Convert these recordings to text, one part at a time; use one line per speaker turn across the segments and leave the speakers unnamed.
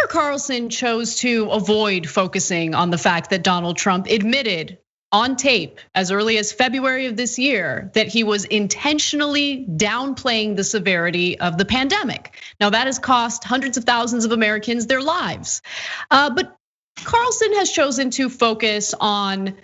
Tucker Carlson chose to avoid focusing on the fact that Donald Trump admitted on tape as early as February of this year that he was intentionally downplaying the severity of the pandemic. Now that has cost hundreds of thousands of Americans their lives. But Carlson has chosen to focus on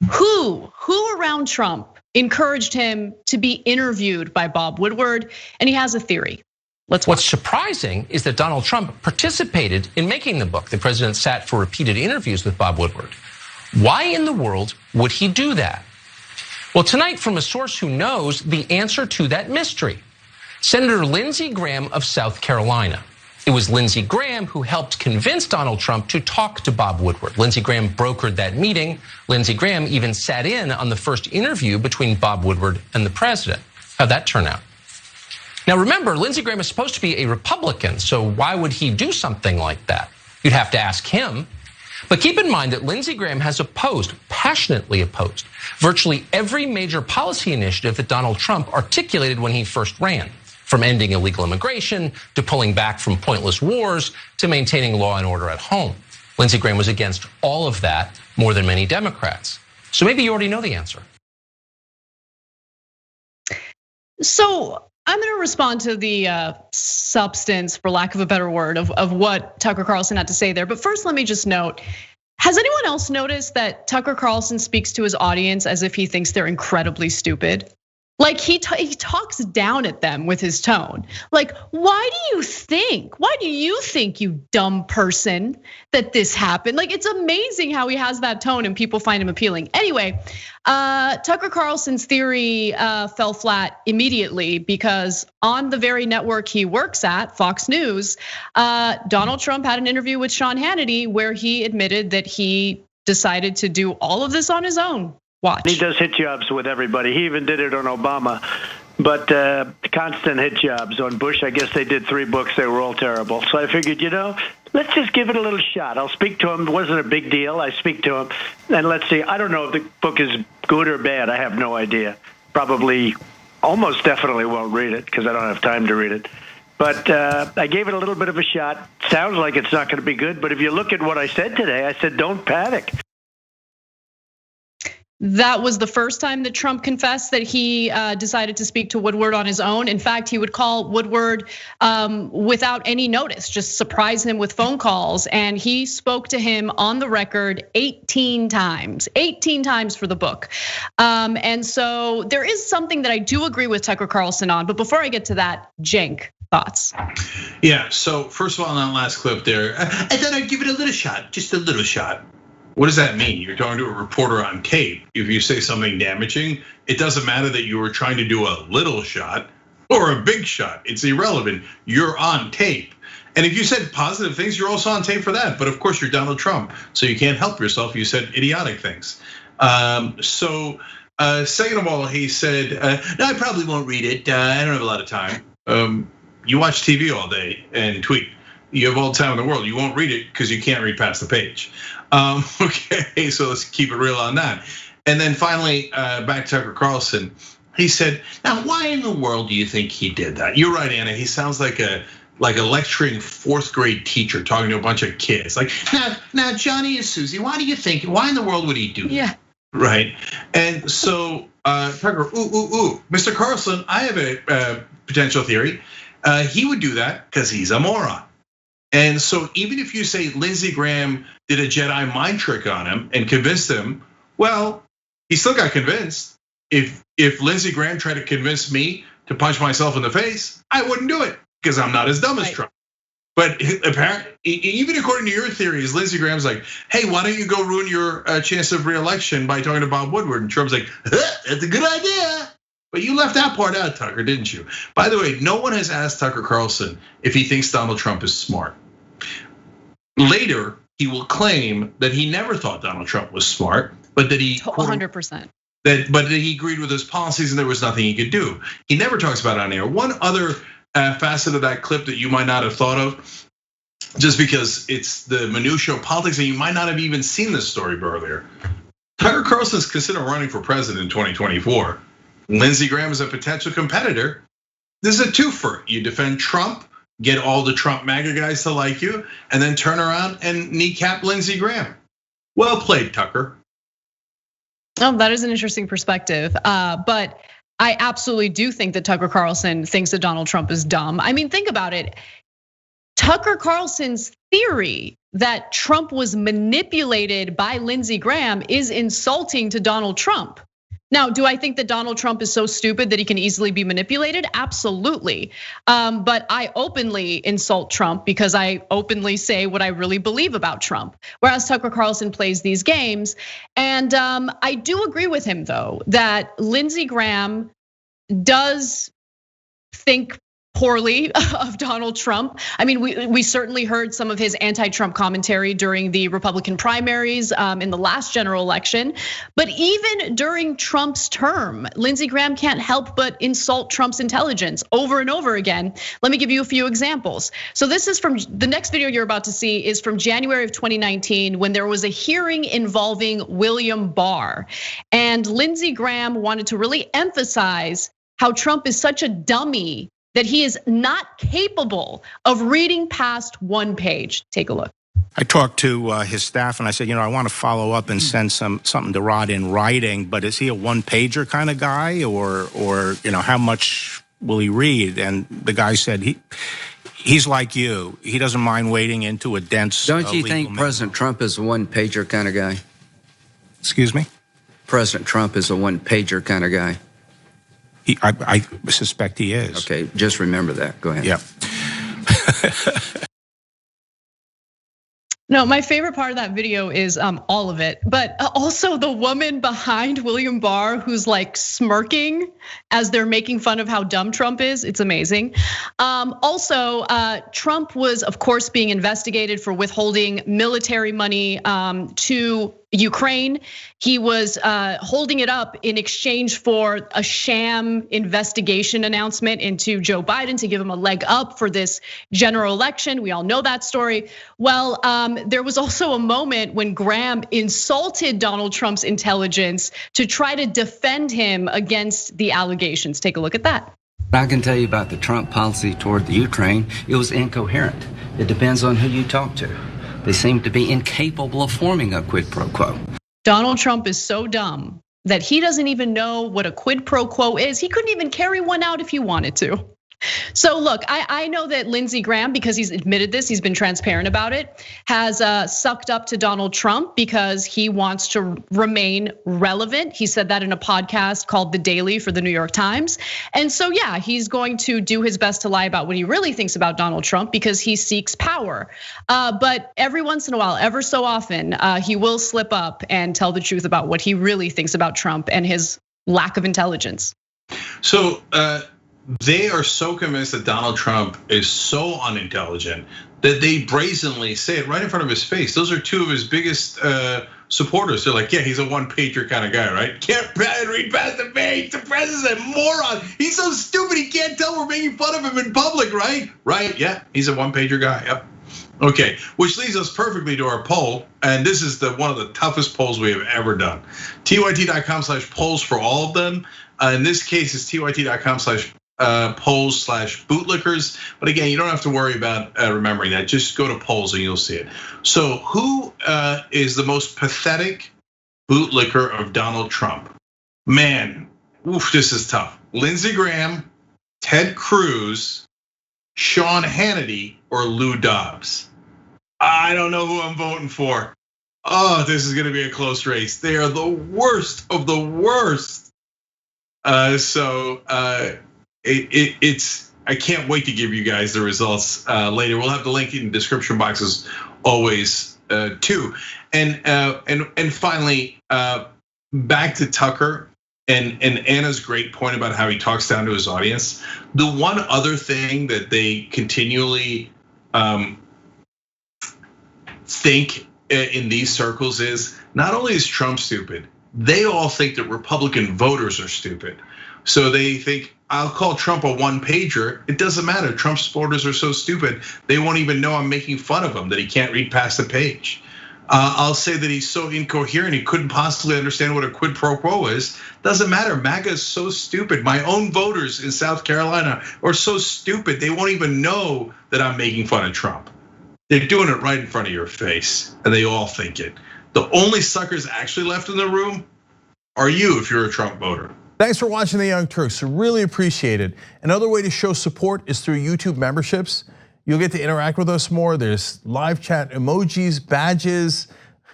who around Trump encouraged him to be interviewed by Bob Woodward, and he has a theory.
What's surprising is that Donald Trump participated in making the book. The president sat for repeated interviews with Bob Woodward. Why in the world would he do that? Well, tonight, from a source who knows the answer to that mystery, Senator Lindsey Graham of South Carolina. It was Lindsey Graham who helped convince Donald Trump to talk to Bob Woodward. Lindsey Graham brokered that meeting. Lindsey Graham even sat in on the first interview between Bob Woodward and the president. How'd that turn out? Now remember, Lindsey Graham is supposed to be a Republican, so why would he do something like that? You'd have to ask him. But keep in mind that Lindsey Graham has passionately opposed, virtually every major policy initiative that Donald Trump articulated when he first ran, from ending illegal immigration to pulling back from pointless wars to maintaining law and order at home. Lindsey Graham was against all of that more than many Democrats. So maybe you already know the answer.
So I'm going to respond to the substance, for lack of a better word, of what Tucker Carlson had to say there. But first, let me just note, has anyone else noticed that Tucker Carlson speaks to his audience as if he thinks they're incredibly stupid? Like he talks down at them with his tone. Like, why do you think, you dumb person, that this happened? Like, it's amazing how he has that tone and people find him appealing. Anyway, Tucker Carlson's theory fell flat immediately because on the very network he works at, Fox News, Donald Trump had an interview with Sean Hannity where he admitted that he decided to do all of this on his own. Watch.
He does hit jobs with everybody. He even did it on Obama, but constant hit jobs on Bush. I guess they did 3 books. They were all terrible. So I figured, let's just give it a little shot. I'll speak to him. It wasn't a big deal. I speak to him, and let's see. I don't know if the book is good or bad. I have no idea. Probably, almost definitely won't read it because I don't have time to read it. But I gave it a little bit of a shot. Sounds like it's not going to be good. But if you look at what I said today, I said, don't panic.
That was the first time that Trump confessed that he decided to speak to Woodward on his own. In fact, he would call Woodward without any notice, just surprise him with phone calls. And he spoke to him on the record 18 times for the book. And so there is something that I do agree with Tucker Carlson on. But before I get to that, Cenk, thoughts?
Yeah, so first of all, on that last clip there, I thought I'd give it a little shot, just a little shot. What does that mean? You're talking to a reporter on tape. If you say something damaging, it doesn't matter that you were trying to do a little shot or a big shot. It's irrelevant. You're on tape. And if you said positive things, you're also on tape for that. But of course, you're Donald Trump, so you can't help yourself. You said idiotic things. Second of all, he said, no, I probably won't read it. I don't have a lot of time. You watch TV all day and tweet. You have all the time in the world. You won't read it because you can't read past the page. Okay, so let's keep it real on that. And then finally, back to Tucker Carlson. He said, now why in the world do you think he did that? You're right, Anna, he sounds like a lecturing 4th grade teacher talking to a bunch of kids. Like, now Johnny and Susie, why in the world would he do that?
Yeah.
Right, and so Tucker, Mr. Carlson, I have a potential theory. He would do that because he's a moron. And so even if you say Lindsey Graham did a Jedi mind trick on him and convinced him, well, he still got convinced. If Lindsey Graham tried to convince me to punch myself in the face, I wouldn't do it because I'm not as dumb as Trump. But apparently, even according to your theories, Lindsey Graham's like, hey, why don't you go ruin your chance of re-election by talking to Bob Woodward? And Trump's like, that's a good idea. But you left that part out, Tucker, didn't you? By the way, no one has asked Tucker Carlson if he thinks Donald Trump is smart. Later, he will claim that he never thought Donald Trump was smart, but that he
100%.
But that he agreed with his policies and there was nothing he could do. He never talks about it on air. One other facet of that clip that you might not have thought of, just because it's the minutia of politics and you might not have even seen this story earlier. Tucker Carlson is considering running for president in 2024. Lindsey Graham is a potential competitor. This is a twofer. You defend Trump get all the Trump MAGA guys to like you, and then turn around and kneecap Lindsey Graham. Well played, Tucker.
Oh, that is an interesting perspective. But I absolutely do think that Tucker Carlson thinks that Donald Trump is dumb. I mean, think about it. Tucker Carlson's theory that Trump was manipulated by Lindsey Graham is insulting to Donald Trump. Now, do I think that Donald Trump is so stupid that he can easily be manipulated? Absolutely. But I openly insult Trump because I openly say what I really believe about Trump. Whereas Tucker Carlson plays these games. And I do agree with him, though, that Lindsey Graham does think poorly of Donald Trump. I mean, we certainly heard some of his anti-Trump commentary during the Republican primaries in the last general election. But even during Trump's term, Lindsey Graham can't help but insult Trump's intelligence over and over again. Let me give you a few examples. So this is from the next video you're about to see is from January of 2019 when there was a hearing involving William Barr. And Lindsey Graham wanted to really emphasize how Trump is such a dummy that he is not capable of reading past one page. Take a look.
I talked to his staff and I said, I want to follow up and send something to Rod in writing, but is he a one-pager kind of guy or how much will he read? And the guy said he's like you. He doesn't mind wading into a dense.
Don't you think President Trump is a one-pager kind of guy?
Excuse me?
President Trump is a one-pager kind of guy.
I suspect he is.
Okay, just remember that. Go ahead.
Yeah.
No, my favorite part of that video is all of it, but also the woman behind William Barr who's like smirking as they're making fun of how dumb Trump is. It's amazing. Also, Trump was, of course, being investigated for withholding military money to Ukraine. He was holding it up in exchange for a sham investigation announcement into Joe Biden to give him a leg up for this general election. We all know that story. Well, there was also a moment when Graham insulted Donald Trump's intelligence to try to defend him against the allegations. Take a look at that.
I can tell you about the Trump policy toward the Ukraine. It was incoherent. It depends on who you talk to. They seem to be incapable of forming a quid pro quo.
Donald Trump is so dumb that he doesn't even know what a quid pro quo is. He couldn't even carry one out if he wanted to. So look, I know that Lindsey Graham, because he's admitted this, he's been transparent about it, has sucked up to Donald Trump because he wants to remain relevant. He said that in a podcast called The Daily for the New York Times. And so yeah, he's going to do his best to lie about what he really thinks about Donald Trump because he seeks power. But every once in a while, ever so often, he will slip up and tell the truth about what he really thinks about Trump and his lack of intelligence.
So they are so convinced that Donald Trump is so unintelligent that they brazenly say it right in front of his face. Those are two of his biggest supporters. They're like, yeah, he's a one-pager kind of guy, right? Can't read past the page. The president's a moron. He's so stupid he can't tell we're making fun of him in public, right? Right, yeah, he's a one-pager guy, yep. Okay, which leads us perfectly to our poll, and this is one of the toughest polls we have ever done. TYT.com/polls for all of them. In this case, it's TYT.com/polls/bootlickers. But again, you don't have to worry about remembering that. Just go to polls and you'll see it. So who is the most pathetic bootlicker of Donald Trump? Man, oof, this is tough. Lindsey Graham, Ted Cruz, Sean Hannity, or Lou Dobbs? I don't know who I'm voting for. Oh, this is gonna be a close race. They are the worst of the worst. It's I can't wait to give you guys the results later. We'll have the link in the description boxes always too. And finally, back to Tucker and Anna's great point about how he talks down to his audience. The one other thing that they continually think in these circles is not only is Trump stupid, they all think that Republican voters are stupid. So they think, I'll call Trump a one-pager. It doesn't matter. Trump's supporters are so stupid, they won't even know I'm making fun of him, that he can't read past the page. I'll say that he's so incoherent, he couldn't possibly understand what a quid pro quo is. Doesn't matter, MAGA is so stupid. My own voters in South Carolina are so stupid, they won't even know that I'm making fun of Trump. They're doing it right in front of your face, and they all think it. The only suckers actually left in the room are you if you're a Trump voter.
Thanks for watching The Young Turks, really appreciate it. Another way to show support is through YouTube memberships. You'll get to interact with us more. There's live chat emojis, badges.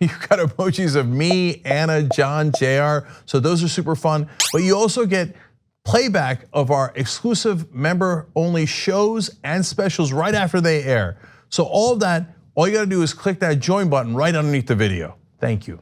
You've got emojis of me, Anna, John, JR. So those are super fun. But you also get playback of our exclusive member-only shows and specials right after they air. So all of that, all you gotta do is click that join button right underneath the video. Thank you.